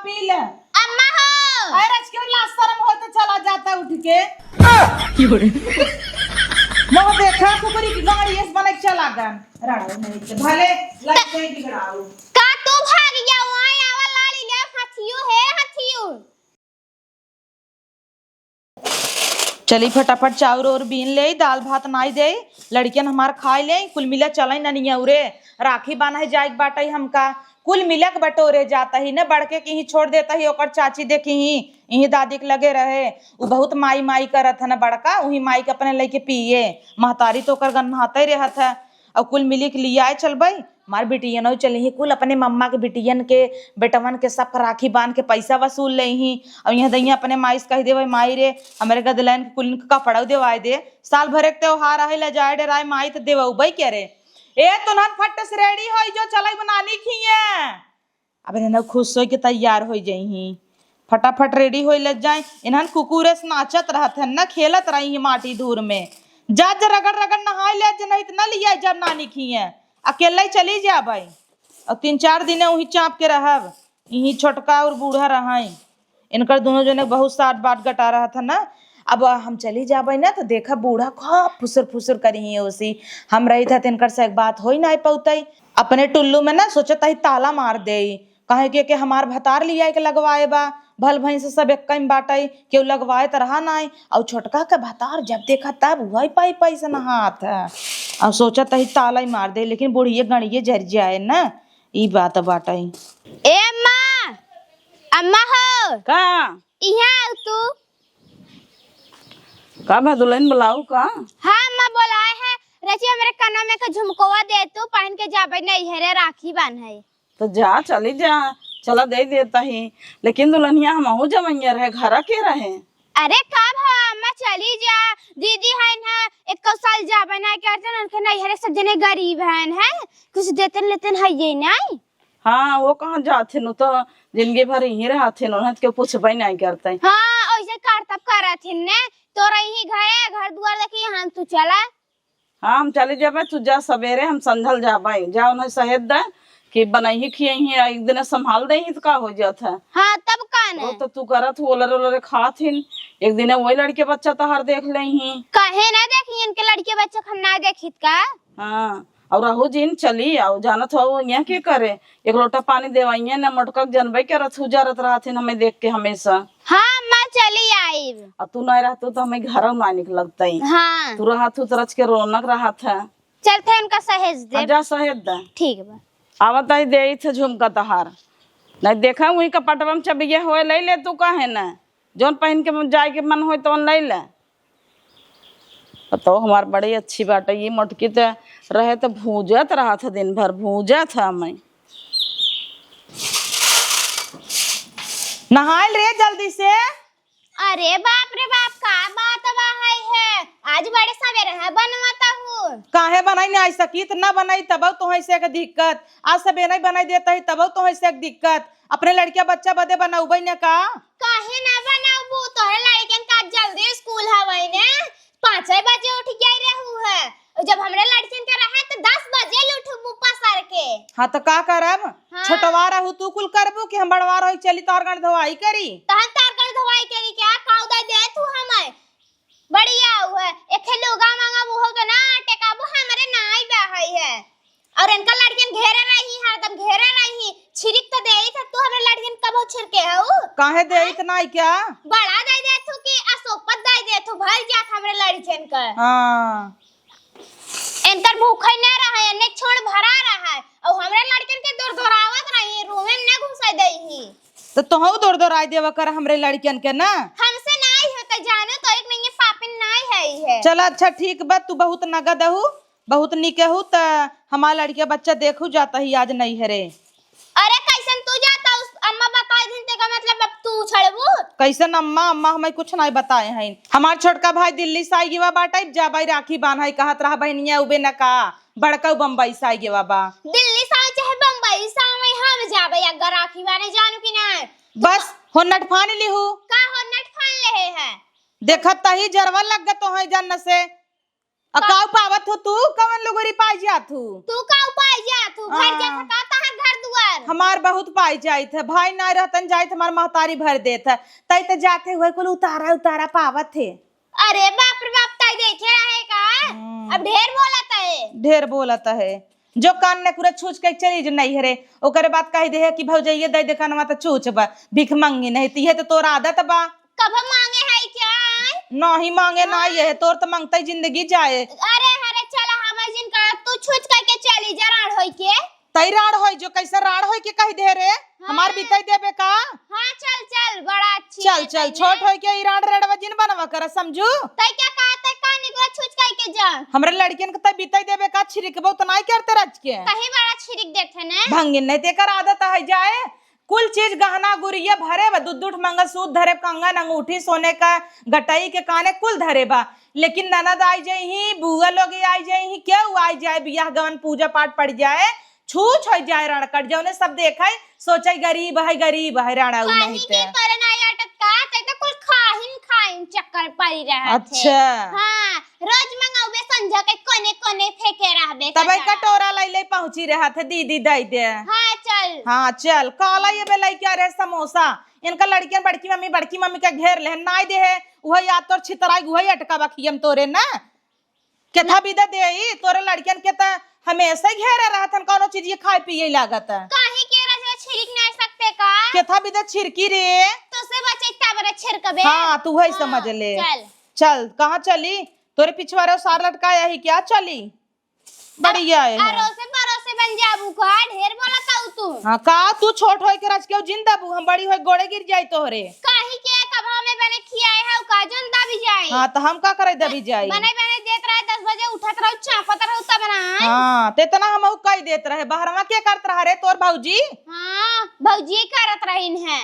P ले। अम्मा हो अरे आज क्यों लास्ट शर्म हो तो चला जाता उठ के। मोह देखा कुकुरी की गाड़ी इस बने चला गन राड़ो नहीं के भले लग गई बिगड़ाओ का तू भाग गया वहां आवा लाड़ी ले हथियो है हथियो। चली फटाफट चाउर और बीन ले दाल भात नाई दे लड़कियन हमार खाए ले कुल मिला चले ननिया उरे राखी बांधा जाए बाटा हमका कुल मिलक बटोरे जाता ही न बड़के की ही छोड़ देता ही ओकर चाची देखी ही यही दादी के लगे रहे उ बहुत माई माई करत है न बड़का वही माई के अपने लेके पिए महतारी तो कर गन्हाते रहत है और कुल मिली के लिए आए चल भाई मार बिटियन हो चली ही कुल अपने मम्मा के बिटियन के बेटवन के सब राखी बांध के पैसा वसूल ले ही और यहाँ दैया अपने माई से कह दे माई रे हमारे गदलैन के कुल कपड़ा देवाए दे साल भर एक त्योहार आहे ले जाए डे राय माई तो देवई के रे ए तुनहन फट से रेडी हो जो चलाई बनानी खिए अब न खुश हो के तैयार हो जाई फटाफट रेडी हो लग जाए इन्हन कुकुरे से नाचत रहत है न खेलत रही माटी धूर में जा रगड़ रगड़ नहाई ले नहीं तो न लिया जब नानी खिए अकेले चली जा भाई और 3-4 दिन वही चाप के रहब यही छोटका और बूढ़ा रहाई इनकर दोनों जने बहुत साथ बात गटा रहा था ना अब हम चली जाबे ना तो देखा बूढ़ा खूब फुसर फुसर करी उसी हम रही था इनकर से एक बात हो ही नहीं पौतई अपने टुल्लू में ना सोचता ही ताला मार दे कहे के हमार भतार लिया के लगवाए बा भल भई से सब एक कम बाटई केउ लगवाए तो रहा नहीं और छोटका के भतार जब देखा तब वही पाई पैसा नहात है और सोचता ही ताला ही मार दे लेकिन बुढ़िए गणिए जर जाए ना ई बात बाटई ए अम्मा अम्मा हो का यहाँ तू का मैं दुल्हन बुलाऊ का हाँ अम्मा बोलाए है रचिया मेरे कानों में का झुमकोवा दे तू पहन के जाबे नहीं हेरे राखी बांधे तो जा चली जा चला दे देता ही लेकिन दुल्हनिया हमहू जमैया रहे घर के रहे अरे कब हो अम्मा चली जा दीदी है ना 1 साल जाबे ना करते उनके नहीं हेरे सब जने गरीब है कुछ देते लेते है ये नहीं हाँ वो कहाँ जाते नु तो जिंदगी भर यही रहते न के पूछबे नहीं करते हाँ ऐसे करतब करथिन ने तो रही घर दुआर देखी हम तू चला हाँ हम चले जाबे तू जा सवेरे हम संझल जाबे जा उन्हें शहद दे कि बनाई खियही एक दिन संभाल दे तो का हो जाता है हाँ तब कान वो तो तू करत ओलर ओलर खाथिन एक दिन वही लड़के बच्चा तहार देख लेही कहे ना देखी इनके लड़के बच्चे खन्ना देखित का हाँ और रहू जिन चली आओ जानत हो यहाँ के करे एक लोटा पानी देवाइए न मटका जनबे के रथ उजारत रहते हमें देख के हमेशा हाँ मैं चली आई और तू नहीं रहतू तो हमें घर ना निकलता ही हाँ तू रहा तू तरच के रौनक रहा था चलते उनका सहेज दे जा सहेद दे ठीक बा आवत ही दे थे झुमका तहार नहीं देखा वही कपटवा में चबिए हो ले ले तू कहे न जोन पहन के जाए के मन हो तो ले ले बताओ हमार बड़ी अच्छी बात है ये मटकी तो रहे तो भूजत रहा था दिन भर भूजा था मैं नहाल रे जल्दी से अरे बाप रे बाप का बात है आज बड़े सवेरे है बनवाता हूँ काहे बनाई नहीं आई सकी ना बनाई तब तो से एक दिक्कत आज सवेरे नहीं बनाई देता ही तब तो से एक दिक्कत अपने लड़किया बच्चा बदे बनाऊबे न का काहे ना बनाऊ तोहरे लड़कन का जल्दी स्कूल हवई ने 5 बजे उठ गई रहू है जब हमरे लड़कन के रहे तो 10 बजे उठू मुपा सर के हाँ तो का करब हाँ। छोटवा रहू तू कुल करबू कि हम बड़वा रही चली तार गण धोवाई करी तहन तारकन धवाई करी क्या काउदा दे तू हमें बढ़िया हुआ एक लोगा मांगा वो तो ना टेकाबू हमारे नाई बहई है और इनका लड़कन घेरे रही हरदम घेरे रही छिरिक तो दे था तू हमरे लड़कन कब छिरके है काहे दे इतना ही क्या बड़ा दे तू कि अशोकपत दे तू भर जात हमरे लड़कन का हाँ इनकर भूखे न रहा है ने छोड़ भरा रहा है और हमरे लड़कन के दूर दोरावत रही रूम में न घुसा देही तो तोहू दौड़ दौड़ाई देवा कर हमरे लड़कियन के ना हमसे नहीं होता जानो तो एक नहीं पापिन नहीं है चल अच्छा ठीक बा तू बहुत नगद हूँ बहुत निके हूँ तो हमारा लड़किया बच्चा देखू जाता ही आज नहीं है रे अरे कैसन तू जाता उस अम्मा बताई दिन ते का मतलब अब तू छड़बू कैसन अम्मा अम्मा हमें कुछ नहीं बताए हैं हमार छोटका भाई दिल्ली से आई गिवा बाटा जा भाई राखी बांधा कहत रहा बहनिया उबे न का बड़का बम्बई से आई गिवा बा दिल्ली से चाहे बम्बई से हम जाबे अगर राखी बाने जानू कि नहीं बस हो नटफान लिहू का हो नट फान ले है देखत तही जरवा लग गत तो है जन्न से अकाउ पावत हो तू कवन लोगरी पाई जात हूँ तू का उपाय जा तू घर जा हाँ। सका हर घर दुआर पर हमार बहुत पाई जाइत है, भाई ना रहतन जाइत हमार महतारी भर देत है, तई ते जाते हुए कुल उतारा उतारा पावत थे। अरे बाप रे बाप, ताई देखे रहे का अब ढेर बोलता है। ढेर बोलत है, जो कान ने पूरा छूच के चली जो नहीं हरे ओकरे बात कह दे है कि भौजैया दे दे कानवा त छूच बा, भीख मांगी नहीं तिहे तो तोर आदत बा। कब मांगे है क्या? नहीं मांगे ना ये तोर तो मांगता ही जिंदगी जाए। अरे चला हमें जिन कर तू छूच करके चली जा राड़ होई के। तई राड़ होई जो कैसे राड़ होई के कह दे रे हमार बिताई देबे का। हां चल बड़ा अच्छी चल चल छोट होई के ई राड़ रेड़वा जिन बनवा कर समझू। तई क्या कहते कानी को छूच करके जा हमरे लड़कियन के तई बिताई देबे का छिरिकबो तो नहीं करते रज के कहीं बड़ा छिरिक देथे ने भंगिन नहीं तेकर आदत है जाए। कुल चीज गहना गुड़िया भरे बा, दूध मंगलसूत्र धरे, कंगन अंगूठी सोने का गटाई के काने कुल धरे बा, लेकिन ननद आई जाई ही, बुआ लोग आई जाई ही, क्यों आई जाए बियाह गवन पूजा पाठ पड़ जाए, छूछ हो जाए रण कट जाओ ने सब देखा सोचा गरीब है राणा नहीं ते करे ना अटक का तई तो कुल खाहिन चक्कर पड़ी रहा अच्छा हां रोज मंगावे संझा के कोने कोने फेंके रहबे तबे कटोरा लै ले पहुंची रहा थे दीदी दई दे। हाँ चल काला ये बेलाई क्या रे समोसा इनका लड़कियां बड़की मम्मी का घेर ले नाई दे है वही या तोर छितराई वही अटका बखियम तोरे ना केथा बिदा देई तोरे लड़कियन के त हमेशा घेरे रहतन कोनो चीज ये खाए पिए लागत काहे के रजवा छिड़क नहीं सकते का केथा बिदा छिड़की रे तो से बचैता बरे छिड़कबे। हां तू वही समझ ले। चल कहां चली तोरे पिछवारे सार लटकाया ही क्या चली बढ़िया है अरोसे परोसे बन जाबू का ढेर बोलता हूं तू। हां का तू छोट होय के रज के जिंदा बू हम बड़ी होय गोड़े गिर जाई तोहरे काहे के कभा में बने खियाए है का जन दबी जाए। हां त हम का करे दबी जाई बने देत रहे 10 बजे उठत रहो चापत रहो तब बनाए। हां ते तना हम कह देत रहे बाहरवा के करत रहा रे तोर भौजी। हां भौजी करत रहिन है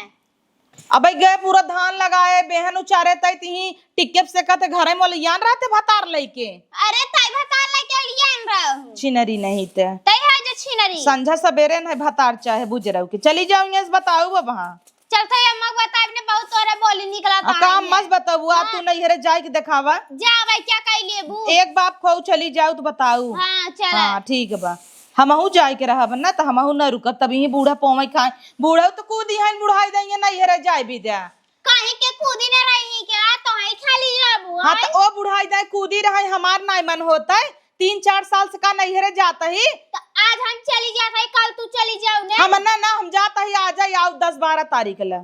अबे गए पूरा धान लगाए बेहन उचारे तई तिही टिक्के से कहते घरे मोल यान रहते भतार लेके। अरे तई भतार लेके लियान रहू छिनरी नहीं ते तई है जो छिनरी संझा सवेरे न भतार चाहे बुजरऊ के चली जाऊंगे बताऊ वहां चलते अम्मा बताब ने बहुत तोरे बोली निकला था काम मत बताऊ आ तू नहीं हरे जाए के दिखावा जा भाई क्या कह लिए बू एक बाप खो चली जाऊ तो बताऊ। हां चल हां ठीक बा हमहू जाए के रहब ना त हमहू न रुकब तभी बूढ़ा पोमई खाए बूढ़ा तो कूदी हन बुढ़ाई दइए नहीं हरे जाए भी दे काहे के कूदी न रही क्या तो ही खाली जाबू। हां त ओ बुढ़ाई दे कूदी रहे हमार नाई मन होता है 3-4 साल से का नहीं हरे जाता ही तो आज हम चली जाते कल तू चली जाऊ ने हम ना हम जाता ही आ जाए आओ 10-12 तारीख ला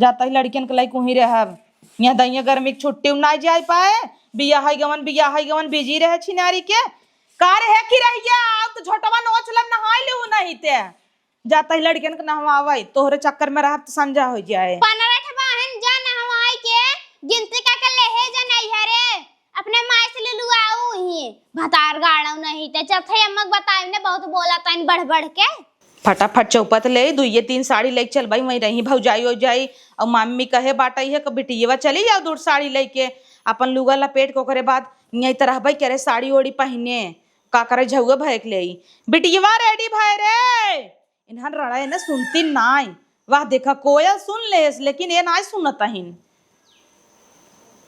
जाता ही लड़कियन के लाई कुही रहब यहाँ दैया गर्मी की छुट्टी नहीं जाए पाए बियाह गवन बिजी रहे छिनारी के कार है कि रहिया आओ तो छोटवा नोच लब नहाई ले नहीं ते जाता ही लड़कियन के नहवावे तोहरे चक्कर में रहब तो समझा हो जाए 15 बहन जा नहवाई के गिनती का के लेहे जा नहीं हरे अपने माई से ले लुआऊ ही भतार गाड़ऊ नहीं ते चथे अम्मा बताई ने बहुत बोला तन बढ़ के फटाफट चौपत ले 2-3 साड़ी लेके चल भाई वही रही भौजाई हो जाई और मम्मी कहे बाटाई है कि बिटिया चली जाओ 2 साड़ी लेके अपन लुगा लपेट को करे बाद यही तरह भाई करे साड़ी ओड़ी पहने का करे झउआ भैक ले बिटिया रेडी भय रे इन्हन रड़ा ने सुनती नाई वाह देखा कोयल सुन लेस लेकिन ये नाई सुनता हिन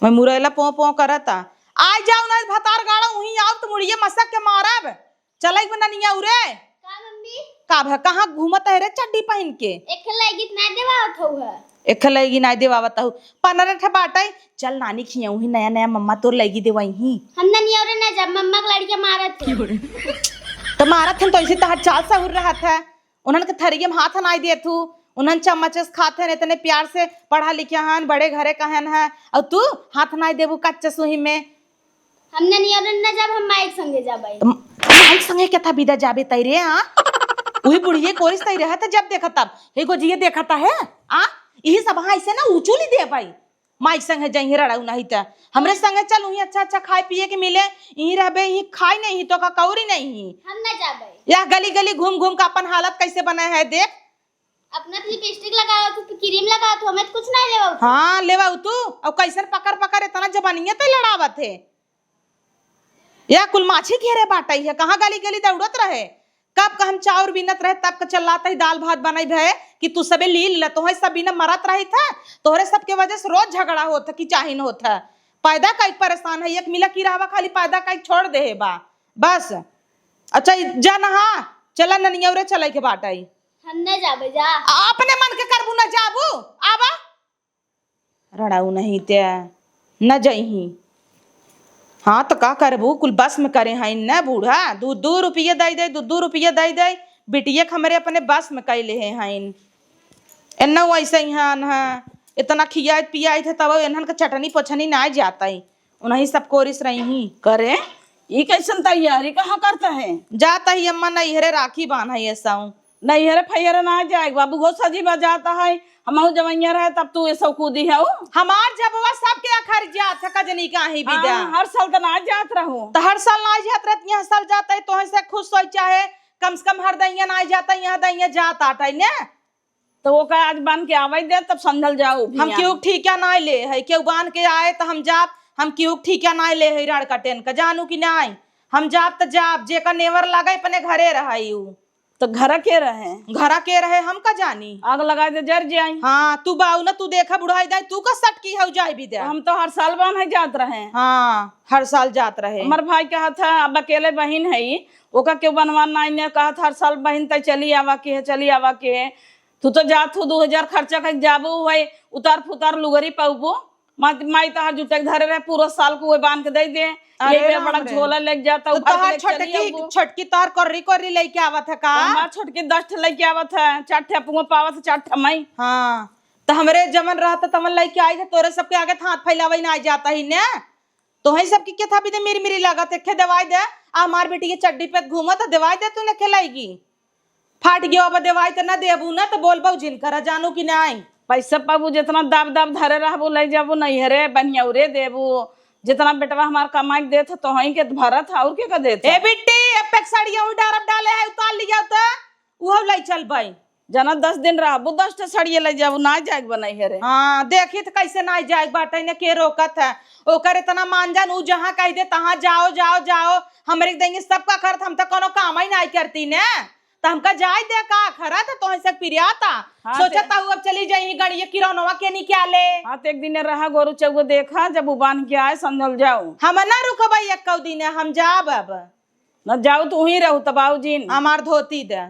मैं मुरैला पो करता आ जाओ ना भतार गाड़ा वहीं आओ तो मुड़िए मसक के मारब चलाई बना नहीं आउ रे का मम्मी का भा कहां घूमत है रे चड्डी पहन के एक लगी ना देवात हो है एक लगी ना देवावत हूं 15 ठे बाटई चल नानी खियाऊ ही नया मम्मा तोर लगी देवाई ही हम ना नहीं और ना जब मम्मा के लड़के मारत थे तो मारत हन तो ऐसे तहर चाल सहुर रहा था उन्हन के थरिये में हाथ नाई देत हूं उन्हन चम्मच खाते हैं इतने प्यार से पढ़ा लिखे हन बड़े घरे कहन है और तू हाथ नाई देबू कच्चा सुही में हमने नहीं और ना जब हम माइक संगे जाबई माइक संगे क्या था बिदा जाबे तैरे हां वही बुढ़िए कोरिस तई रहा था जब देखा तब हे गोजिए देखा था है आ यही सब हां ऐसे ना उचूली दे भाई माइक संगे जही रड़ाऊ नहीं त हमरे संगे चल ही अच्छा खाए पिए के मिले यही रहबे यही खाई नहीं तो का कौरी नहीं हम ना जाबई या गली घूम का अपन हालत कैसे बना है देख अपना लिपस्टिक लगाओ तू क्रीम लगाओ तू हमें कुछ नहीं लेवाऊ हां लेवाऊ तू और कैसन पकड़ इतना जबानिया ते लड़ावत है या कुल माछी घेरे बाटई है कहां गली दौड़त रहे कब हम चाउर बीनत रहे तब का चलाता ही दाल भात बनाई भे कि तू सबे लील तो सब बिना मरत रही था तोहरे सबके वजह से रोज झगड़ा होता कि चाहिन होता पैदा कई परेशान है एक मिला की रहवा खाली पैदा कई छोड़ दे बा बस अच्छा जा नहा चला ननियौरे चले के बाटई हम न जाबे जा। अपने मन के करबू न जाबू आवा रड़ाऊ नहीं ते न जही। हाँ तो का करबू कुल बस में करे हैं न बूढ़ा 2 रुपये दे दे 2 रुपये दे दे बिटिया हमरे अपने बस में कैले हैं एन्ना वैसे यहाँ इतना खियाए पियाए थे तब एनहन का चटनी पोछनी ना जाता है उन्हीं सब कोरिस रही ही करे ये कैसन तैयारी कहाँ करता है? जाता ही अम्मा नैहरे राखी बांध है ऐसा नहीं हरे फैर ना जाए बाबू हो सजी जाता है हम जवैया रहे तब तू ये सब कूदी है हमार जबवा सब के आखिर जात है कजनी का ही विदा हर साल तो ना जात रहूं तो हर साल ना जात रहत हर साल जाता है तो से खुश हो चाहे कम से कम हर दैया ना जाता यहाँ दैया जात आटा ने तो वो का आज बांध के आवे दे तब समझल जाओ हम क्यों ठीक है ना ले है क्यों बांध के आए तो हम जाप हम क्यों ठीक है ना ले है राड़ का टेन का जानू कि नहीं हम जाप तो जाप जे का नेवर लगा अपने घरे रही तो घर के रहे हम का जानी आग लगा दे जर जाई। हाँ तू बाऊ ना तू देखा बुढ़ाई दाई तू का सट की हो जाए भी दे हम तो हर साल बांध है जात रहे। हाँ हर साल जात रहे हमार भाई कहा था अब अकेले बहन है ओका क्यों बनवाना इन्हें कहा था हर साल बहन तय चली आवा के चली आवा के तू तो जात हो 2000 खर्चा कर जाबू भाई उतार फुतार लुगरी पाबू माई तहार जुटे धरे रहे पूरा साल को वो बांध के दे दे ये बड़ा झोला लग जाता है छोटकी तार कोरी कोरी लेके आवत है का छोटकी 10 लेके आवत है 4 ठे पावत 4 ठे मई। हाँ तो हमरे जमन रहता तमन लेके आई थे तोरे सबके आगे हाथ फैलावे ना जाता ही ने तो है सबकी क्या था भी दे मेरी मेरी लागत है दवाई दे हमार बेटी के चड्डी पे घूमा तो दवाई दे तूने खिलाएगी फाट गयो अब दवाई तो न देबू ना तो बोल बहु जिन करा जानू कि नहीं पैसा पाबू जितना दाब दाब धरे रहबू ले जाबू नहीं हरे बनियौरे देबू जितना बेटवा हमार कमाई देत तो हई के भरत और के का देत ए बिट्टी एपेक साड़ियां उडारब डाले है उतार लिया तो उहो ले चल भाई जना 10 दिन रहबू 10 टा साड़ियां ले जाबू ना जाग बनई हरे। हां देखी तो कैसे ना जाग बाटे ने के रोकत है ओकर इतना मानजान उ जहां कह दे तहां जाओ जाओ जाओ हमरे देंगे सबका खर्च हम तो कोनो काम ही नहीं करती ने तो हमका जाय दे का खरा था तो से पिरियाता सोचता हूं अब चली जाई गाड़ी किरौनवा के निकाले। हां तो एक दिन रहा गोरु चौगो देखा जब उबान के आए संदल जाओ हम ना रुकबै एक दिन हम जाब अब न जाओ तू ही रहू तब बाबूजी हमार धोती दे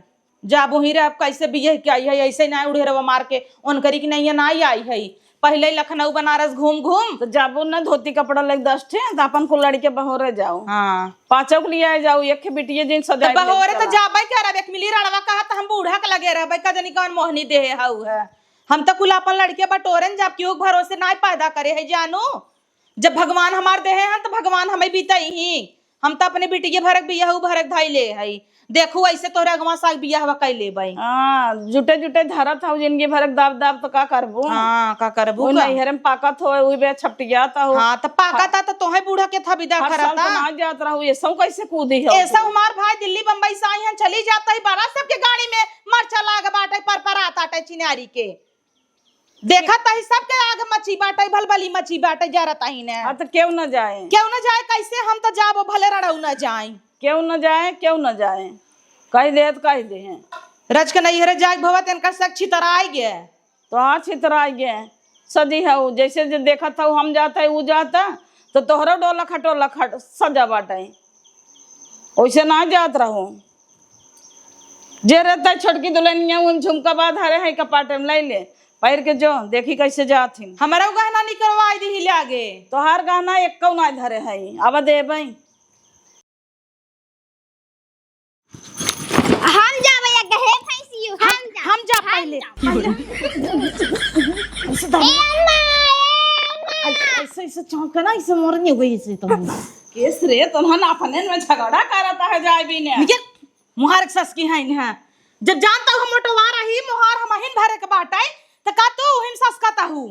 जाबू ही रह कैसे बिये के आई है ऐसे ना उड़े रवा मार के उन करी की नहीं आई है पहले लखनऊ बनारस घूम घूम तो जाबू ना धोती कपड़ा ले 10 ठे तो अपन को लड़के बहोरे जाओ। हाँ पांचों के लिए जाओ एक बिटिया जिन सजाई तो बहोरे तो जाबे क्या रह एक मिली रड़वा कहा तो हम बूढ़ा के लगे रहबे का जनी कौन मोहनी दे हाउ है हम तो कुल अपन लड़के बटोरन जब क्यों भरोसे ना पैदा करे है जानू जब भगवान हमार दे हैं तो भगवान हमें बीतई ही हम तो अपने बिटिया भरक बियाहू भरक धाई ले है देखू ऐसे तोरे अगवा साग बियाह कैले भाई। हां जुटे जुटे धरत हो जिंदगी भरक दाब दाब तो का करबू। हां का करबू नहीं हरम पाकत हो ओई बे छपटिया ता हो। हां तो पाकत त तोहे बूढ़ा के था विदा करता ना जात रहू ये सब कैसे कूदी हो ऐसा हमार भाई दिल्ली बम्बई से आई हैं चली जाता है बारा सब के गाड़ी में मरचा लाग बाटे पर आता चिनारी के देखा तही सबके आगे मच्छी बाटे भलभली मच्छी बाटे जरता ही ने। हां तो क्यों न जाए कैसे हम तो जाबो भले रड़ऊ न जाए क्यों न जाए कह दे हैं रज के नहीं हरे जाग भवत इनका साक्षी तराई गए तो आज छितराई गए सदी है जैसे जो देखा था हम जाता है वो जाता तो तोहरा डोला खट सजा बाटे वैसे ना जात रहो जे रहता है छोटकी दुल्हनिया उन झुमका बाद हरे है कपाटे में ले पैर के जो देखी कैसे जाथिन हमारा गहना निकलवाई दी ले आगे तोहार गहना एक कौ ना धरे है अब दे भाई हम जा भैया कहे फैसी हम जा पहले ए अम्मा ऐसे चौंका ना ऐसे मोरनी हो गई ऐसे तो केस रे तोहन अपने में झगड़ा करता है जाय भी ने ये मुहारक सस की है ना जब जानता हूं मोटवा रही मुहार हम हिन भरे के बाटाई त का तू हिन सस का ताहू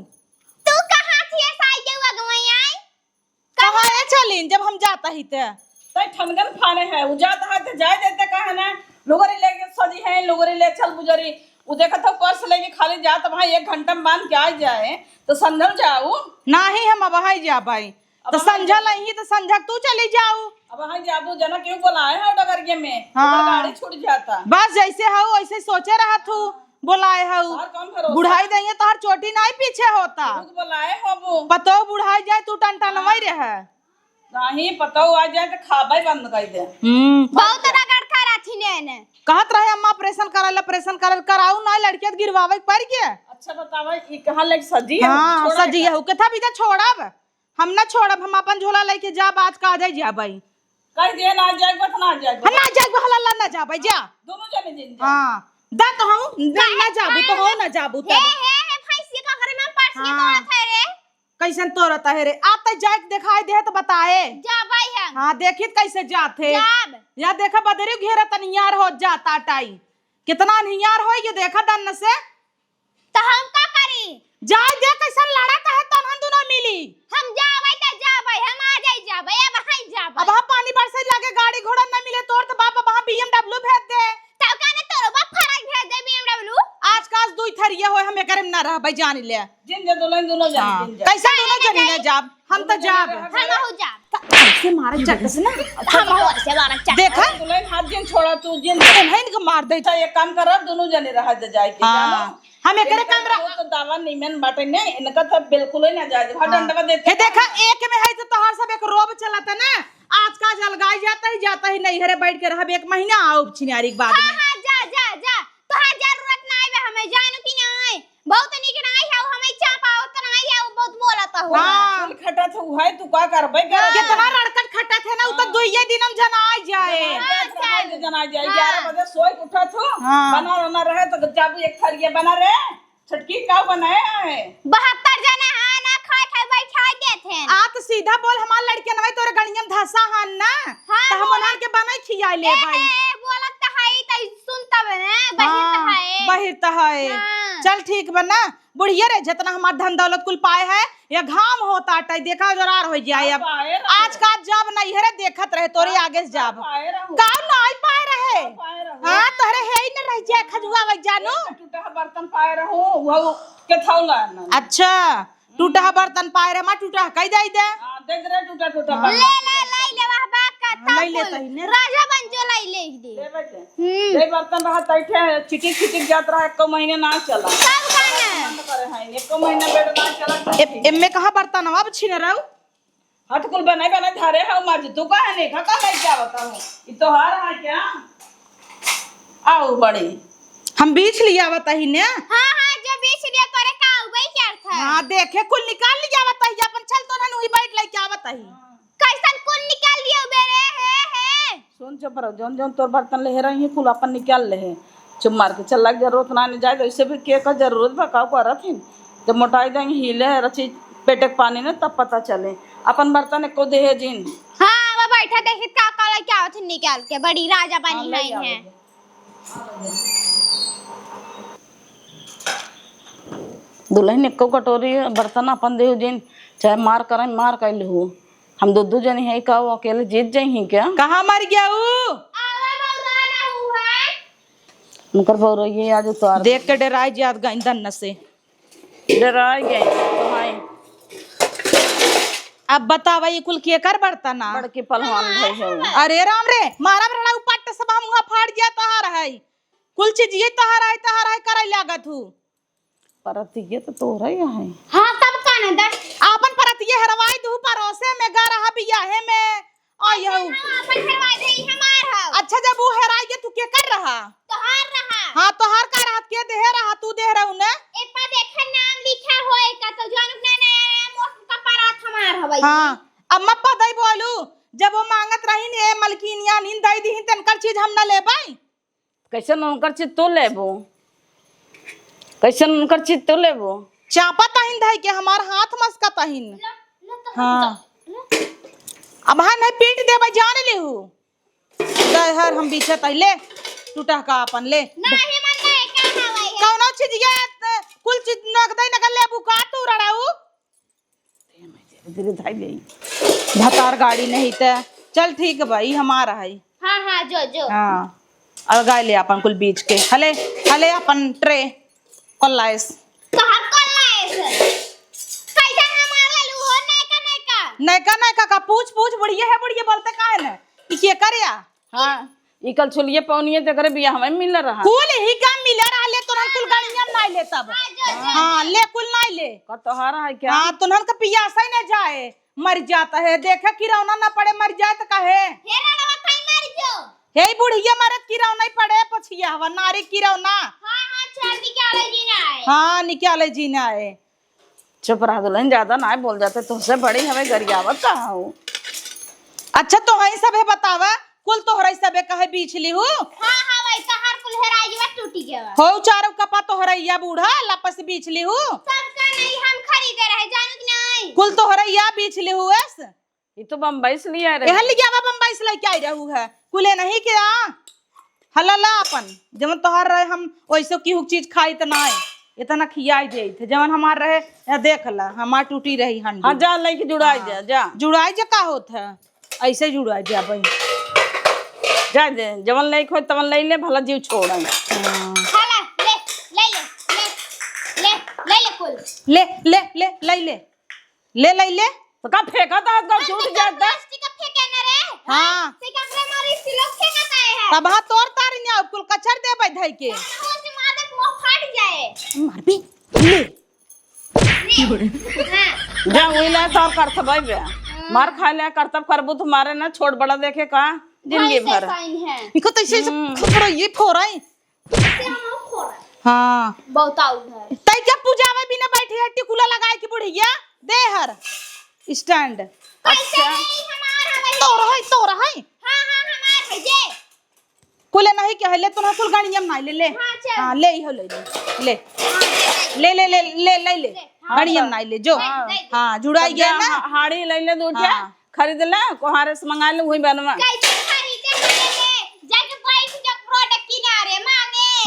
तू कहां थी साई के अगवई आई कहां है चलिन जब हम जाता ही ते तय ठनगन फाने है उ जाता है तो जाय देते का है ना लोगरी लेके सजी है लोगरी ले चल गुजरी उ देखा तो पर्स लेके खाली जात भाई 1 घंटा में बांध के आ जाए तो संजल जाऊ नाही हम अब हाई जा भाई तो संजल ही तो संजक तू चली जाऊ अब हां जाबू जना क्यों बोलाए है डगर के में गाड़ी छूट जाता बस जैसे हो वैसे सोचे रहा तू बोलाए हो बुढ़ाई दइए तोहर चोटी नहीं पीछे होता बोलाए हो पतो बुढ़ाई जाए तू टनटनवई रहे नहीं पतो आ जाए तो खाबे बंद कर दे बहुत रगड़ खरा थी ने कहत रहे अम्मा ऑपरेशन करल कराऊ ना लड़किया गिरवावे पड़ गया। अच्छा बतावा ई कहां लग सजी है? हाँ छोड़ा सजी है कथा भी छोड़ब हम ना छोड़ब, हम अपन झोला लेके जा आज का जाई जा भाई कह दे ना जाए बत ना जाए हम ना जाए हला ना जा भाई जा। दोनों जने दिन जा। हां दा तो हूं ना जाबू तो हो ना जाबू हे तब हे फैसी का करे ना पास के हाँ। तोड़ा था रे कैसन तोरता है रे आता जाए दिखाई दे तो बताए। जा भाई हम हाँ देखित कैसे जाते जाब या देखा बदरी घेरा तनियार हो जाता टाई कितना नियार हो ये देखा दन्न से तो हम का करी जाए दे कैसन लड़त है तन हम दोनों मिली। हम जाबै हम आ जाबै अब हाई जाबै अब वहाँ पानी बरसे लगे गाड़ी घोड़ा न मिले तोर तो बाप वहाँ BMW भेज दे तब काने तोरो बाप फराक भेज दे BMW आज काज दुई थरिया होय हम एकरे में ना रह भाई जान ले। जिन जे दोनों जने हाँ, दिन जा। कैसा दोनों जनी ना जाब हम तो जाब हम हो जाब ऐसे मारे चट से ना हम हो से बारा चट देखा दुल्हन हाथ जिन छोड़ा तू जिन उन्हें को मार दे। अच्छा एक काम कर दोनों जने रह जाए के हाँ, जानो हम एकरे कैमरा तो दावा निमन बाटे ने इनका तो बिल्कुल ही ना जाए डंडवा देते हे देखा एक में है तो तोहार सब एक रोब चलता ना आज का जलगाई जाता ही नहीं हरे बैठ के रहब एक महीना आओ छिनारी के बाद में। हां जा जा जा तोहार जरूरत ना आवे हमें जानू कि ना आए बहुत निक ना आई है हमें चापाओ तो ना आई है बहुत बोलता हो हाँ फूल खटा था है तू का करबे कर कितना रड़कट खट्टा थे ना उ तो दुइये दिन हम जना आ जाए जना जाए 11 बजे सोए के उठा थो हाँ। बना रहे तो जाबू एक थरिया बना रे छटकी का बनाया है 72 जना हां ना खाए बैठा देथे आ तो सीधा बोल हमार लड़के नवे तोरे गणियम धसा हन ना हाँ, तो हम उन्हन के बनाई खियाई ले भाई। बोलत त है त सुनता बने बहिर त है बहिर त है हाँ। चल ठीक बना बुढ़िया रे जितना हमार धन दौलत कुल पाए है या घाम होता टाई देखा जरार हो जाए अब पाए रहो। आज का जब नहीं हरे देखत रहे तोरे आगे से जाब पाए रहूं का नहीं पाए रहे पाए रहूं हां तोरे है ही न रह जाए खजुआ व जानू। टूटा बर्तन पाए रहूं वो के थौला ना अच्छा टूटा बर्तन पाए रे मा टूटा कई दे दे हां देख रे टूटा ले ले वाह बा का लई लेता ही ने राजा बन जो लाई ले दे ले बेटे ले बर्तन रहा तैठे चिटिक जात रहा एक महीने ना चला सब खाना बंद करे हैं एक महीने बेड ना चला एमे कहां बर्तन अब छिने रहू हट कुल बनाए धारे है मार तू का है नहीं का नहीं क्या बताऊं ये तो हार है क्या आओ बड़ी हम बीच लिया बताही ने। हां हां जो बीच लिया करे का उबई क्या अर्थ है हां देखे कुल निकाल लिया बताही अपन चल तो ना हुई बैठ ले क्या बताही कैसन कौन निकाल लियो बेरे है सुन चुप रहो जौन जौन तोर बर्तन ले रही है कुल अपन निकाल ले है चुप मार के चल लग जरूरत ना नहीं जाए वैसे भी के का जरूरत बा का करत है जब मोटाई जाएंगे हिले रची पेटे के पानी ने तब पता चले अपन बर्तन को दे जिन हां वो बैठा देखित का काला क्या होत निकाल के बड़ी राजा बनी नहीं है दुल्हन एको कटोरी बर्तन अपन दे जिन चाहे मार करें मार कर लू हम दो जने है का वो अकेले जीत जाई क्या कहां मर गया ऊ आवा बौराना हुआ उनकर भौरो ये आज उतार देख के डराई जात गई दन्न से डरा गए तो हाय अब बतावा ये कुल के कर बर्तन ना बड़के पहलवान भाई है वो। अरे राम रे मारा बड़ा उपट सब हम फाड़ गया तहार है कुल चीज ये तहार है करे लागत हूं परत ये तो तोरा ही है हां तब काने दे आपन परत ये हरवाई दू परोसे में गा रहा बियाहे में आयो हां अपन हरवा दे हमार हो अच्छा जब वो हेराई के तू के कर रहा तोहार रहा हां तोहार का रात के दे रहा तू दे रहू ने ए पा देख नाम लिखा होए का तो जानू ना ना मोट का परात हमार हवई हां अम्मा पदई बोलू जब वो मांगत रही ने मलकिनिया नींद दई दी तनकर चीज हम ना लेबै कैसे उनकर चित तो लेबो कैसे उनकर चित तो लेबो चापा तहिन धई के हमार हाथ मस्का तहिन हां अब हां नहीं पीट देबै जान लेहू दहर हम बीचे तहिले टूटा का अपन ले नहीं मन नहीं का हवई है कौनो चीज ये कुल चीज नगदई नगल लेबू का तू रड़ाऊ धीरे धाई ले भतार गाड़ी नहीं ते चल ठीक है भाई हमारा है हां हां जो हां अलगाय ले अपन कुल बीच के हले हले अपन ट्रे कल्लाइस तोहार कोल्ला ऐसे कैसा हमार ललू हो नैका नैका का पूछ बुढ़िया है बुढ़िया बोलते काहे न ई के करया हां ई कल छुलिए पौनिए जकरे बियाह में मिल रहा कुल ही काम मिले रहा ले तुरंत कुल गाड़ियां नहीं ले तब हां ले कुल नहीं ले का तोहारा है क्या हां तुरंत का पियासा ही न जाए मर जाता है देखे किरौना ना पड़े मर जाए तो कहे हेरा रवा कहीं मर जो हे बुढ़िया मरद कीराव नहीं पड़े पछिया हवा नारी कीराव ना। हाँ चल निकाले जी ना है। हाँ निकाले जीना है। चुप रहा दुल्हन, ज्यादा ना बोल जाते, तुझसे बड़ी हमें गरियावत कहाँ हूँ। अच्छा तो हई सबे बतावा कुल तोहरा सबे कहे बीच ली हूँ। हाँ भाई तहार कुल हेराई जवा टूटी गया। हो चारों कपा तोहरैया बूढ़ा लापस बीच ली हूँ। सबका नहीं हम खरीदे रहे जानू कि नहीं। कुल तोहरैया बीच ली हूँ ऐस। ये तो बम्बई से लिया एहन लिया बा बम्बई से लेके आई रहू है कुले नहीं क्या हलला अपन जमन तोहर रहे हम वैसे की चीज खाई त ना इतना खियाई दे थे जमन हमार रहे या देख ला हमार टूटी रही हंडी। हाँ जा लेके जुड़ाई जा जा जुड़ाई जा का होत है ऐसे जुड़ाई जा भाई जा दे जवन ले खोज तवन ले ले भला जीव छोड़। हाला ले ले ले ले ले ले ले कुल ले ले ले ले ले ले ले ले तो का फेंका था का छूट जाता। प्लास्टिक का फेंके ना रे। हाँ से कपड़े मारी सिलोक फेंकता है। तब हाँ तोर तारी ने कुल कचर दे भाई धई के वो से मादक मुंह फट जाए। मार भी ले हां जा वहीला तो करत भाई बे मार खा ले करतब करबू तुम्हारे ना छोड़ बड़ा देखे का जिंदगी भर। साइन है इको तो ऐसे खपड़ा ये फोराई। से हम खोरा हाँ बहुत उधर तई क्या पूजावे बिना बैठी है टिकुला लगाए की बुढ़िया दे हर स्टैंड। अच्छा हमारा तोरा है हां हमार है जे कुले नहीं क्या ले तोरा कुल गाड़िया में ले ले हाँ, चल। हाँ ले हो ले ले ले ले ले ले ले गाड़िया में ले जो हाँ जुड़ाई गया ना हाड़ी ले ले दूठे हाँ। खरीद ले कोहारे से मंगा ले वही बनवा कैसे खरीदे ले जाके बैठ जा प्रोडक्ट किनारे मांगे।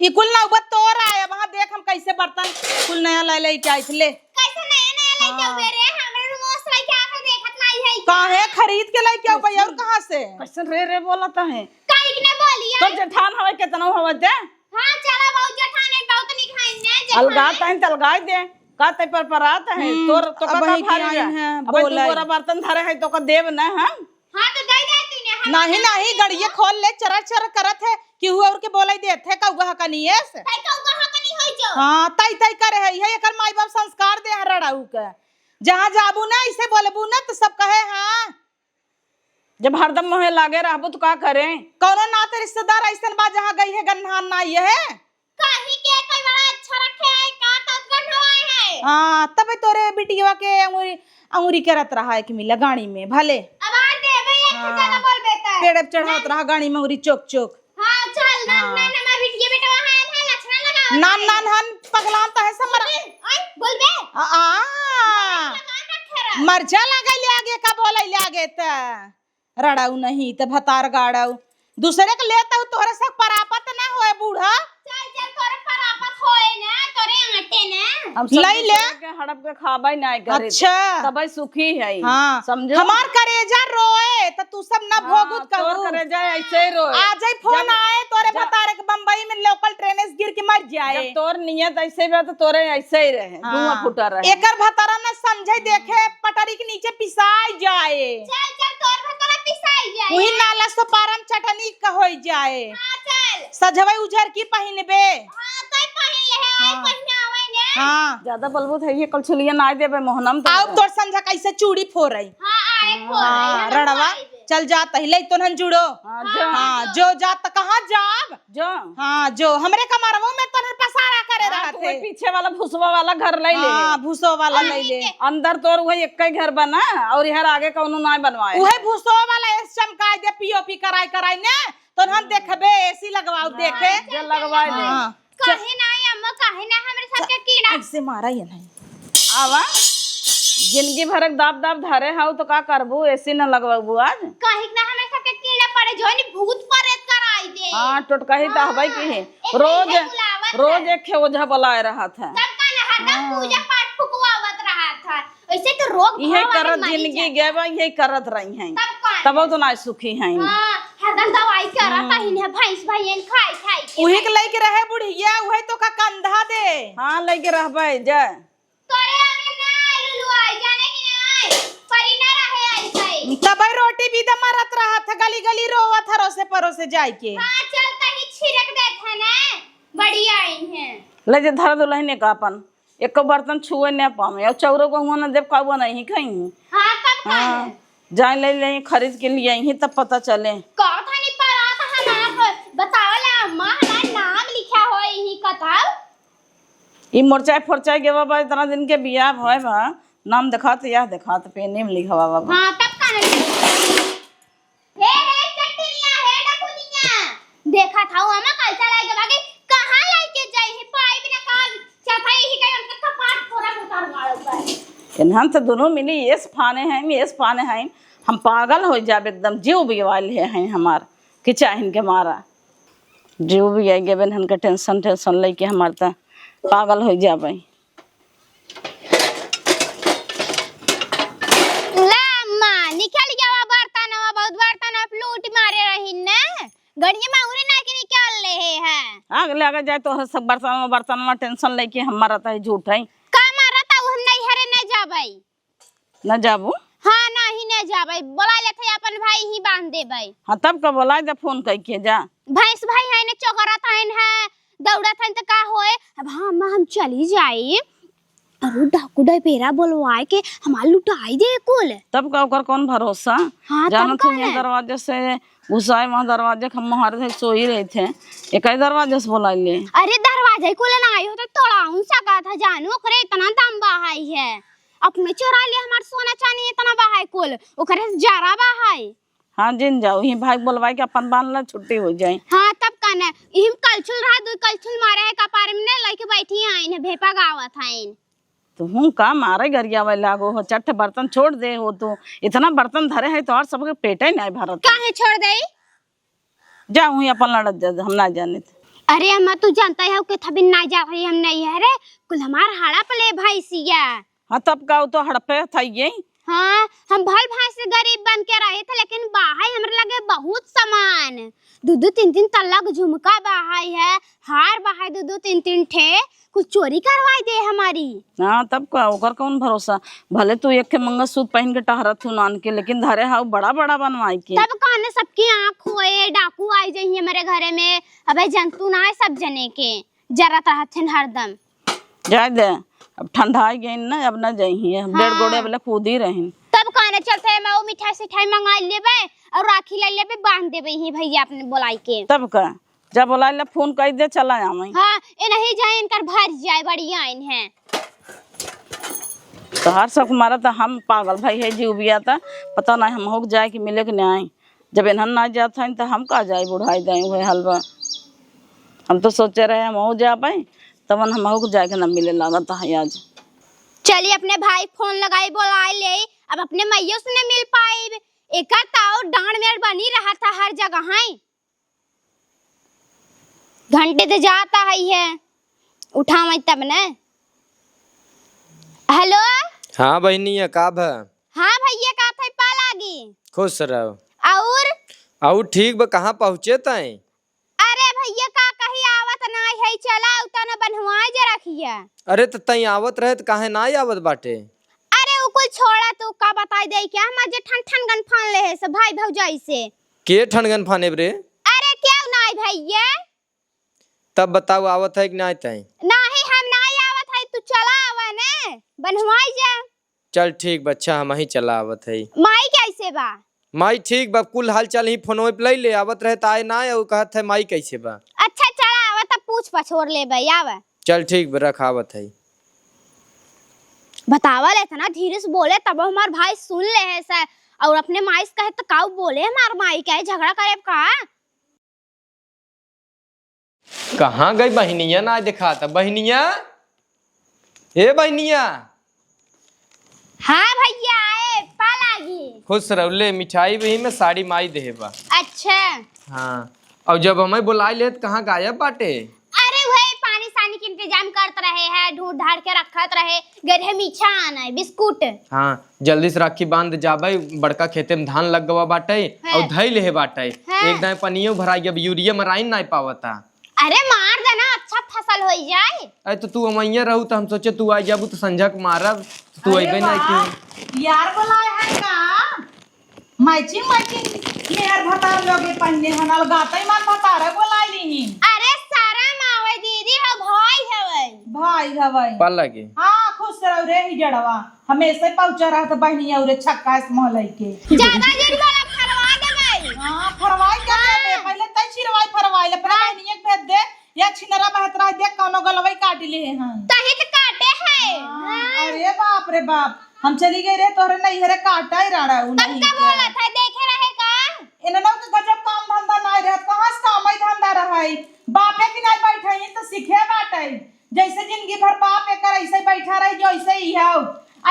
ये कुल ना उबत तोर आया वहां देख हम कैसे बर्तन कुल नया ले ले के आई थे ले कैसे नया लेके आवे रे हमरे रोज लाई के आके देखत नहीं है काहे खरीद के ले के भाई और कहां से कैसे रे बोलता है काई ने बोलिया तो जेठान हवे कितना हवे दे हां चला बहुत जठाने बहुत नहीं खाई ने अलगा तैन तलगाई दे का ते पर परात है तोर तो का अब वही भारी की आई है हैं, अब तू बोलाई। पूरा बर्तन धरे है तो का देव ना हम हां तो दे दे तूने नहीं नहीं गड़िया खोल ले चर चर करत है कि हुआ और के बोलाई देथे कौगा कनिए से तै कौगा हा कनी होई जो हां तई तई करे है एकर माई बाप संस्कार दे रड़ाऊ के जहां जाबू ना इसे बोलबू ना तो सब कहे हां जब हरदम मोहे लागे रहबू तो का करे कौनो नाते रिश्तेदार ऐसन बा जहां गई है गन्हान ना ये है काहे के कोई बड़ा अच्छा रखे है का तत्गन हवाए है हां तबे तोरे बिटिया के अंगूरी अंगूरी करत रहा है कि मिला गाड़ी में भले अब आ दे भैया एक ज्यादा बोल बेटा पेड़ पे चढ़ात रहा गाड़ी में अंगूरी चोक चोक हां चल ना ना ना बिटिया बेटा वहां है लक्षण लगा नान नान हन पगलान तो है समर ओए बोल बे आ लगान रखे रे मरचा लगा ले आगे का बोले ले आगे त रड़ाऊ नहीं त भतार गाड़ाऊ दूसरे के लेता हूं तोहरे से परापत ना होए बूढ़ा चल चल तोरे परापत होए ना तोरे आटे ना हम सब लई ले। दूसरे के हड़प के खाबै नहीं करे अच्छा तबै सुखी है हाँ समझो हमार करेजा रोए त तू सब ना भोगुत तोर कहू करे जाए ऐसे ही रोए आ जाई फोन आए तोरे भतारे के बम्बई में लोकल ट्रेन से गिर के मर जाए जब तोर नियत ऐसे बा तो तोरे ऐसे ही रहे धुआं फुटा रहे एकर भतारा ना समझे देखे पटरी के नीचे पिसाई जाए चल चल तोर भतरा पिसाई जाए वही नाला सो पारम चटनी का होई जाए हां चल सजवई उजर की पहिनबे हां तै पहिन ले है पहिना आवे ने हाँ ज्यादा बलबूत है ये कल छुलिया ना देबे मोहनम तो आओ तोर समझा कैसे चूड़ी फोरई हां आए खो हाँ रड़वा चल जा तहिले तो नन जुड़ो हाँ, जो हाँ जो जा त कहां जाब जो हाँ जो हमरे कमरवो में तो पसारा करे हाँ, रहा तू थे वही पीछे वाला भुसवा वाला घर ले ले हाँ भूसो वाला ले ले अंदर तोर वही एक ही घर बना और यार आगे कौनो ना बनवाए उहे भूसो वाला एस चमकाई दे पीओपी कराई कराई ने तो हम देखबे एसी लगवाओ देखे जो लगवाए ले हाँ काहे ना अम्मा काहे ना हमरे सबके कीड़ा ऐसे मारा ये नहीं आवा जिंदगी भर दाब दाब धरे हाउ तो का करबू ऐसी न लगवाबू आज काहे ना हमरे सबके कीड़ा पड़े जो नि भूत परेत कराई दे हाँ टोटकही तो हवाई की है रोज रोज एक खे ओझा बुलाए रहा था तब का ना हरदम पूजा पाठ फुकवावत रहा था ऐसे तो रोग यही भाव वाले करत मरी जिंदगी जाए। गेबा यही करत रही हैं तब का तब तो ना सुखी हैं हां हरदम दवाई करत ही ने भैंस भैन खाई खाई के उही के लेके रहे बुढ़िया उहे तो का कंधा दे हाँ लेके रहबे जा तोरे आगे ना लुलु आई जाने की नहीं परी ना रहे ऐसे तब रोटी भी तो मरत रहा था गली गली रोवत था रोसे परोसे जाए के हां चलता ही छिड़क देत है ना बढ़िया आई है ले जे धर दो लहने का अपन एक बर्तन छुए न पावे और चौरो को हुआ न देव काबू नहीं खाई हां तब का हाँ जाए ले ले खरीद के लिए यही तब पता चले का था नहीं ई मोरचाई फोरचाई के बाबा इतना दिन के बिया होय बा नाम दिखात या दिखात पेने में लिखा बाबा। हां तब का हे चटनिया हे डकुनिया देखा था हम कैसा लागे बाकी कहां लाके जाई है पाइप ना काम चफाई ही गई उनका कपाट थोड़ा उतार गाड़ो पर इन्हन तो दोनों मिली ये फाने हैं हम पागल हो जाब एकदम जीव भी वाले हैं हमार कि चाहे के मारा जीव भी आई गए हन के टेंशन लेके हमार तो पागल हो जाब। ला मां निकल गया बर्तनवा बहुत बर्तन आप लूट मारे रही ना गड़िया में उरे ना के निकाल ले है आगे आगे जाए तो सब बर्तन में टेंशन लेके हमारा तो झूठ है का मारा ता हम नहीं हरे न जाबै न जाबू। हां नहीं न जाबै बोला लेथे अपन भाई ही बांध देबै। हाँ तब का बोला जा फोन करके जा भैंस भाई है ने चोकरा थाइन है दौड़ा थाइन त का होए अब हम चली जाई अरे डाकू डे पेरा बोलवाए के हमार लुटाई दे कुल तब का ओकर कौन भरोसा। हाँ, जाना तब थे ये दरवाजे से घुसाए वहाँ दरवाजे हम हमारे थे सो ही रहे थे एक ही दरवाजे से बोला ले। अरे दरवाजे कुल ना आई हो तो तोड़ाऊं सका था जानू ओकरे इतना दाम बहाई है अपने चोरा ले हमार सोना चांदी इतना बहाई कुल ओकरे जरा बहाई। हाँ जिन जाओ ही भाई बोलवाई के अपन बांध ला छुट्टी हो जाए। हाँ तब कहना इम कलछुल रहा दो कलछुल मारे है कपार में ने लेके बैठी आइन है भेपा गावत आइन तो हूँ का मारे गरिया वाला लागो हो चट बर्तन छोड़ दे हो तो इतना बर्तन धरे है तो और सबके पेट ही नहीं भरत काहे छोड़ दई जाऊँ ही अपन लड़त जा हम ना जाने थे। अरे हम तू जानता है कि थबिन ना जा रही हम नहीं है रे कुल हमार हाड़ा पले भाई सिया। हाँ तब का तो हड़पे था ये। हाँ हम भल भाई से गरीब बन के रहे थे लेकिन बाहाई हमरे लगे बहुत सामान दो तीन तल्ला झुमका बाहाई है हार बाहाई दो तीन ठे कुछ चोरी करवाई दे हमारी। हाँ तब का ओकर कौन भरोसा भले तू एक के मंगलसूत्र पहन के टहरत हूँ नान के लेकिन धरे हाउ बड़ा बड़ा बनवाई के तब कहने सबकी आँख होए डाकू आई जाइए मेरे घरे में अबे जंतु ना है सब जने के जरा रहते हरदम जाए दे अब ठंडा आई गई ना अब न जाइए हम डेढ़ गोड़े वाले कूद ही रहे तब कहने चलते मैं वो मिठाई सिठाई मंगा लेबे और राखी ले लेबे बांध देबे ही भैया अपने बुलाई के तब का जब बोला ले फोन कर दे चला आवे। हाँ ये नहीं जाए इनकर भर जाए बढ़िया आइन है तो हर सब हमारा तो हम पागल भाई है जीव भी आता पता नहीं हम हो जाए कि मिले कि नहीं जब इन्हन ना जाता है तो हम का जाए बुढ़ाई जाए हुए हलवा हम तो सोचे रहे हम हो जा पाए तब हम हो जाए कि ना मिले लागत है आज। चलिए अपने भाई फोन लगाई बोलाई ले अब अपने मैयों से न मिल पाए एक ताऊ डांड में बनी रहा था हर जगह है घंटे तो जाता है उठा मैं तब न। हेलो हाँ बहनिया का भा हाँ भैया का था पा लागी खुश रहो और ठीक बा कहाँ पहुँचे तय। अरे भैया का कहीं आवत ना है चला उतना बनवाए जे रखिया। अरे तो तई आवत रहे तो काहे ना आवत बाटे। अरे वो कुल छोड़ा तू का बताई दे क्या हम जे ठन ठन गन फान ले है सब भाई भौजाई से के ठनगन फाने रे। अरे क्या नहीं भैया तब बताओ आवत है कि नहीं तय। नहीं हम नहीं आवत है तू चला आवा ने बनवाई जा। चल ठीक बच्चा हम ही चला आवत है। माई कैसे बा माई ठीक बा कुल हाल चाल ही फोन पे ले ले आवत रहे ताए ना और कहत है माई कैसे बा। अच्छा चला आवा तब पूछ पछोड़ ले भाई आवा। चल ठीक बा रख आवत है। बतावा ले ना धीरे से बोले तब हमार भाई सुन ले है सर और अपने माई से कहे तो काऊ बोले हमार माई क्या झगड़ा करे का। कहाँ गई बहनिया ना दिखा था बहनिया ए बहनिया। हाँ भैया आए पा लागी खुश रहो ले मिठाई वही में साड़ी माई दे बा। अच्छा हाँ और जब हमें बुलाई ले तो कहाँ गायब बाटे। अरे वही पानी सानी के इंतजाम करते रहे हैं ढूंढ ढाड़ के रखत रहे गरे मीठा आना है बिस्कुट। हाँ जल्दी से राखी बांध जाबे बड़का खेते में धान लग गवा बाटे और धई ले बाटे एक दाए पनियो भराई अब यूरिया मराइन नहीं पावता। अरे मार देना अच्छा फसल हो जाए। अरे तो तू अमैया रहू तो हम सोचे तू आई जाबू तो संझक मारब तू अइबे नहीं कि यार बोलाए है का मैचिंग लेहर भतार लोगे पन्ने हनल गातई मान भतार बोलाई लीही। अरे सारा मावे दीदी हो भाई भाई हवई पाल लगे। हाँ खुश रहो रे ही जड़वा हमेशा पहुंचा रहा तो बहनिया उरे छक्का इस मोहल्ले के ज्यादा दिन वाला फरवा देबे। हां फरवाई के दे पहले तई छिरवाई फरवाई ले अपना बहनिया के भेज दे या छिनरा बहत रहा देख कौनो गलवई काट लिए हैं। तही के काटे है। हाँ। अरे बाप रे बाप, हम चली गई रे तोहरे नहीं हरे काटा ही राड़ा उ तब नहीं का बोला था देखे रहे का? इननो के गजब काम धंधा नहीं रहे, कहां से काम ही धंधा रहे। बापे की नहीं बैठे ही तो सीखे बाटे, जैसे जिंदगी भर बाप एकर ऐसे बैठा रही जो ऐसे ही है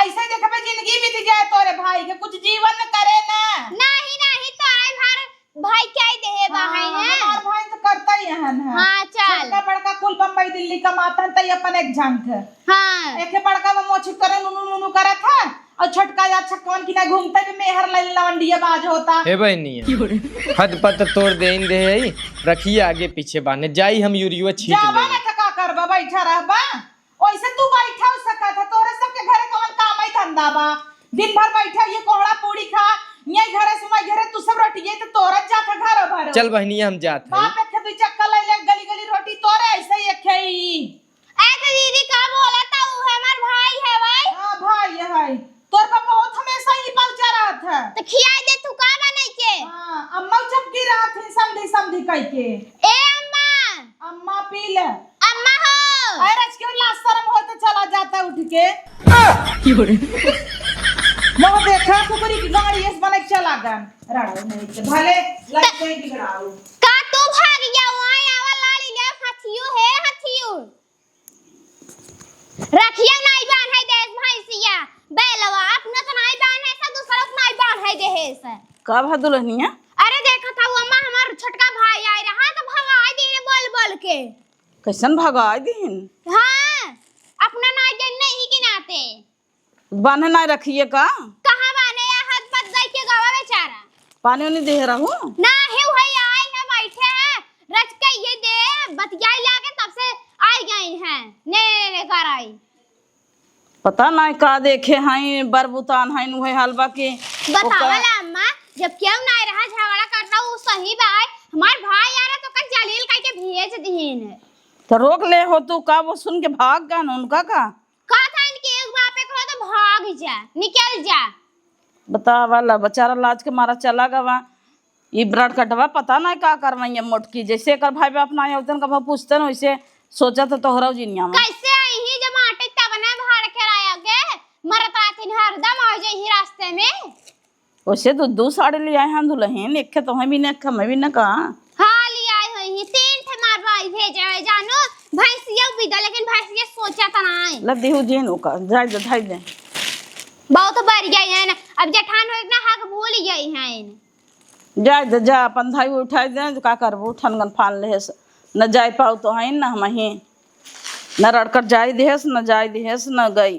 ऐसे देखबे जिंदगी बीत जाए तोरे भाई के कुछ जीवन करे ना। नहीं नहीं तोरे भर भाई क्या दे बाहै है। हमार भाई तो करता ही है। हां चल छोटा बड़का कुल बम्बई दिल्ली कमाता है, तई अपन एक झंक। हां एके बड़का में मोची करे नुनु नुनु करे था और छोटका या छक्कन की ना घूमते भी मेहर लवंडिया बाज होता। हे बहनिया हद पत तोड़ देन दे है, रखिए आगे पीछे बाने जाई हम यूरिया छीट जावा ले। ना टका करबा बैठा रहबा, ओइसे तू बैठा हो सकत है, तोरे सबके घरे कौन काम है धंधा बा। दिन भर बैठा ये कोहड़ा पूड़ी खा, ये घरे सुमाई घरे तू सब रोटी ये तो तोरा जाता घर भर। चल बहनिया हम जात है। बाप एक दू चक्कर ले ले गली गली रोटी तोरे ऐसे ही खेई। ए तो दीदी का बोला था वो हमार भाई है भाई। हां भाई है, तोर पापा बहुत हमेशा ही पलचा रहा था। तो खियाई दे तू का बनै के। हां अम्मा जब गिरा थी समधी समधी कह के ए अम्मा अम्मा पी ले। अम्मा हो अरे क्यों लाश शर्म होते चला जाता उठ के। वो देखा कुकरी की गाड़ी इस बने चला गन राड़ो नहीं के भले लग गई बिगड़ाऊ। का तू भाग गया वहां आवा लाली ले हथियो है हथियो। रखिया नहीं बांध है देश भैंसिया बेलवा अपना तो नहीं बांध है सब दूसरा को नहीं बांध है देश। का भा दुल्हनिया? अरे देखा था वो अम्मा हमार छोटका भाई आए रहा तो भगाई दी बोल बोल के। कैसन भगाई दीन? हां अपना ना जन नहीं के नाते बांधे नहीं रखिए का? कहां बाने या हाथ पत गई के गवा बेचारा। पानी नहीं दे रहा हूँ ना है वही आई है बैठे हैं रच के ये दे बतियाई लाके तब से आई गई हैं ने कर आई। पता नहीं का देखे हैं बरबुतान हैं नुहे हलवा के बतावला अम्मा जब क्यों नहीं रहा झगड़ा करना वो सही बात। हमार भाई आ रहा तो का जलील कह के भेज दीन तो रोक ले हो तू का वो सुन के भाग गए उनका का था इनके एक बापे को तो भाग जा निकल जा। बता वाला बेचारा लाज के मारा चला गवा ये ब्रड कटवा पता नहीं का करवाई मोटकी जैसे कर भाई बाप ना होतन का पूछते न वैसे सोचा तो तोहरा जिनिया में कैसे आई ही जब आटे तब ना भाड़ के आया के मरत आती हरदम आ जाई रास्ते में। वैसे तो दो साड़ी ले आए हैं दुल्हन एक तो हमें भी न मैं भी न कहा। हां ले आई हुई 3 थे मार भाई भेजे है जानो भैंसिया बिदा लेकिन भैंसिया सोचा था नहीं ल देहु जेन का जाय दे धाई दे बहुत बढ़ गई है ना अब जेठान हो इतना हक भूल गई है। जाय दे जा अपन धाई उठाई दे का करबू ठनगन फान ले न जाय पाऊ तो है न हम ही न रड़कर जाय देहस न जाय देहस न गई